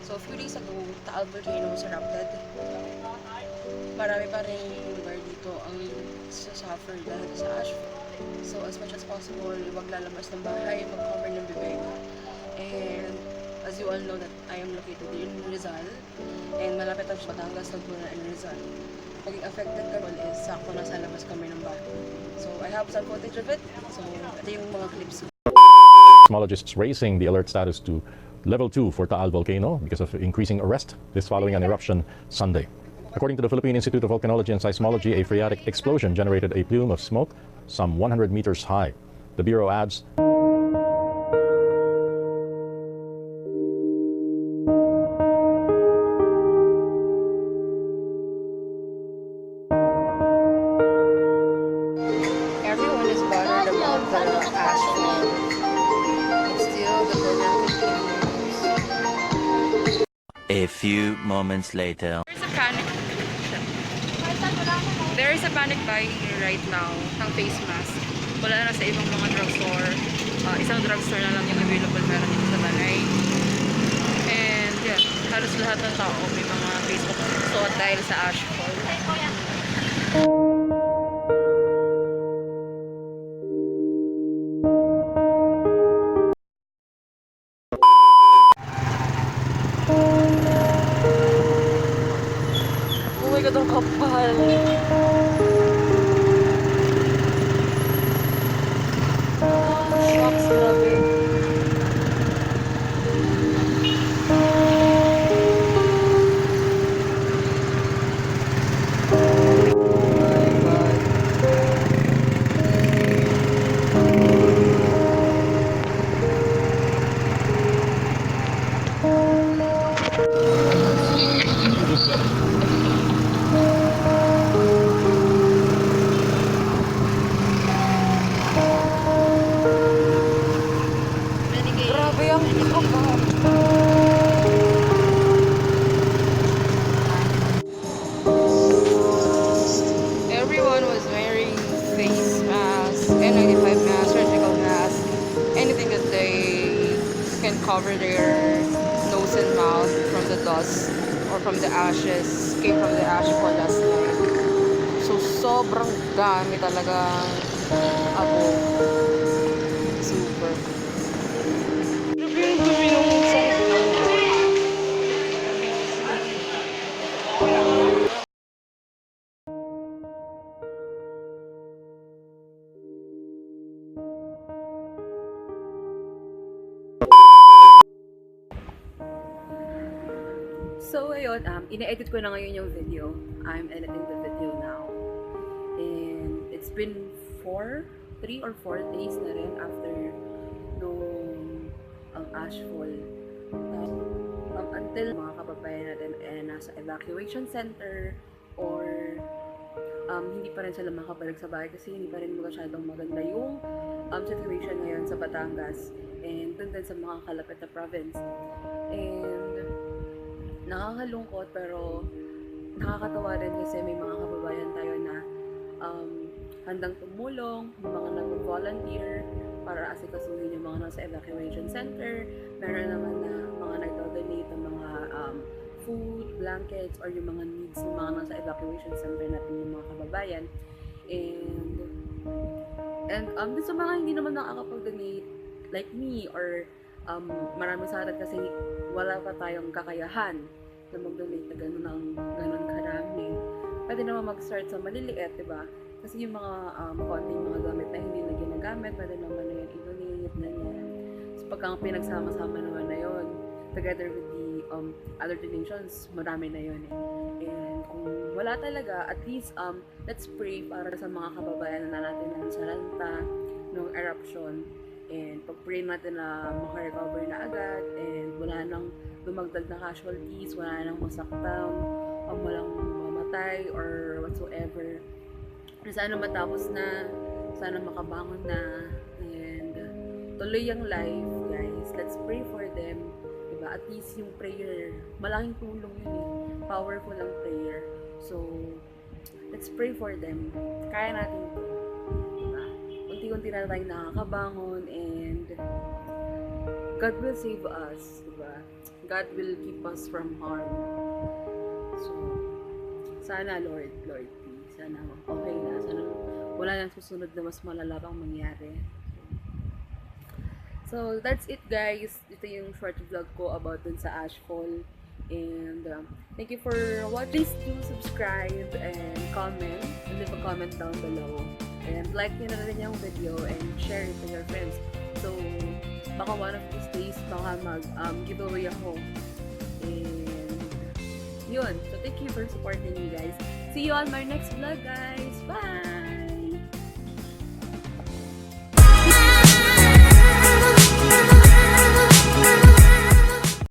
So, a few days ago, Taal Volcano was erupted. Marami pa rin lugar dito ang suffer dahil sa ashfall. So, as much as possible, wag lalabas ng bahay, mag-cover ng bibig. And, as you all know that I am located in Rizal, and malapit ang Batangas, Laguna, and Rizal. Naging affected kami is sakto nasa labas kami ng bahay. So, I have some footage of it. So, ito yung mga clips. Seismologists raising the alert status to level 2 for Taal Volcano because of increasing arrest. This following an eruption Sunday. According to the Philippine Institute of Volcanology and Seismology, a phreatic explosion generated a plume of smoke some 100 meters high. The Bureau adds, everyone is bothered about the ashfall. But still, the program continues. A few moments later. There is a panic buying right now ng face mask. Wala na sa ibang mga drugstore. Isang drugstore na lang yung available meron dito sa Tanay. And yeah, halos lahat ng tao may mga face mask suot dahil sa ashfall. Oh my God, ang kapal! Shucks, grabe. Grabe ang kapal. Everyone was wearing face masks, N95 masks, surgical masks, anything that they can cover their nose and mouth from the dust or from the ashes, came from the ash for last night. So, sobrang dami talagang abo. Super. Grabe yung dumi ng sakit ng So, ayun, ine-edit ko na ngayon yung video. I'm editing the video now. And it's been 3 or 4 days na rin after nung ashfall. Until mga kababayan natin nasa evacuation center or hindi pa rin sila makabalik sa bahay kasi hindi pa rin masyadong maganda yung situation ngayon sa Batangas and dun din sa mga kalapit na province. And nakakalungkot pero nakakatawa rin kasi may mga kababayan tayo na handang tumulong, yung mga nag-volunteer para asikasuhin yung mga nasa evacuation center. Meron naman na mga nag-donate ng mga food, blankets, or yung mga needs ng mga nasa evacuation center natin yung mga kababayan. And din sa mga hindi naman nakakapag-donate like me or marami sa atin kasi wala pa tayong kakayahan na mag-donate na ganun karami. Pwede naman mag-start sa maliliit, diba? Kasi yung mga konting mga gamit na hindi na ginagamit, pwede naman na yun i-donate na yan. So pagka pinagsama-sama naman na yun, together with the other donations, marami na yun eh. And kung wala talaga, at least let's pray para sa mga kababayan na natin na sa ranta ng eruption. And pag-pray natin na makarecover na agad and wala nang dumagdag na casualties, wala nang masaktan, walang mamatay or whatsoever. Sana matapos na, sana makabangon na, and tuloy yung life, guys. Let's pray for them. Diba? At least yung prayer, malaking tulong yun eh. Powerful ang prayer. So, let's pray for them. Kaya natin ito. Diba? Unti-unti na tayong nakakabangon and God will save us, diba? God will keep us from harm. So, sana Lord, please. Sana okay na. Sana wala nang susunod na mas malala pang mangyari. So, that's it guys. Ito yung short vlog ko about dun sa Ashfall. And thank you for watching. Please do subscribe and comment. And leave a comment down below. And like nyo na rin yung video and share it to your friends. So, baka one of these days, baka mag-giveaway ako. And, yun. So, thank you for supporting me, guys. See you on my next vlog, guys. Bye!